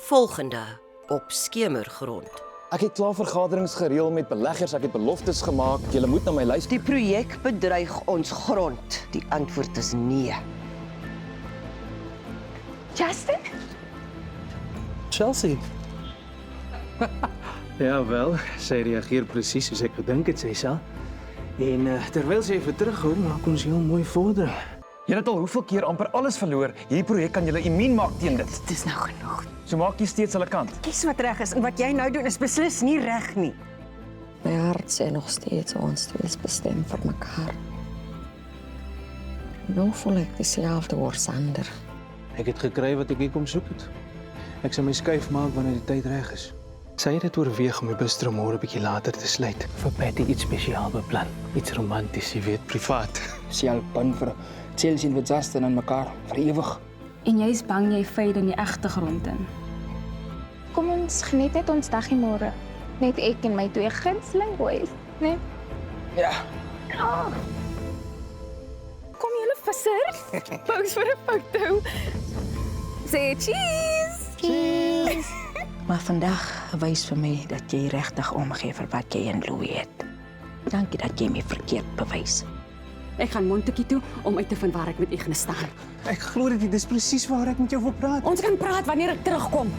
Volgende op Skemergrond. Ek het klaar vergaderings gereël met beleggers, ek het beloftes gemaak. Julle moet na my luister. Die projek bedreig ons grond. Die antwoord is nee. Justin? Chelsea. Ja wel, sy reageer presies soos ek gedink het sy sal. En terwyl sy even terughoor, maak ons heel mooi vordering. Julle het al hoeveel keer amper alles verloor. Hierdie projek kan julle immuun maak teen dit. Dit is nou genoeg. So maak jy steeds hulle kant. Kies wat reg is en wat jy nou doen is beslis nie reg nie. My hart sê nog steeds ons twee is bestem vir mekaar. Nou voel ek dieselfde oor Sander. Ek het gekry wat ek hier kom soek het. Ek sal my skuif maak wanneer die tyd reg is. Sy het dit oorweeg om die bistro môre 'n bietjie later te sluit. Vir Patty iets spesiaal beplan. Iets romanties, jy weet, privaat. Sy al bang vir Chelsea en Justin aan mekaar vir ewig. En jy's bang jy fade in die egte grond in. Kom ons geniet net ons dagie môre. Net ek en my twee gunsteling boys, né? Ja, Kom julle visser? Pose vir 'n foto. Sê cheese. Maar vandag wys vir my dat jy regtig omgee vir wat jy in Louis het. Dankie dat jy my verkeerd bewys. Ek gaan Montetjie toe om uit te vind waar ek met Ignas staan. Ek glo dit, dis presies waar ek met jou wil praat. Ons kan praat wanneer ek terugkom.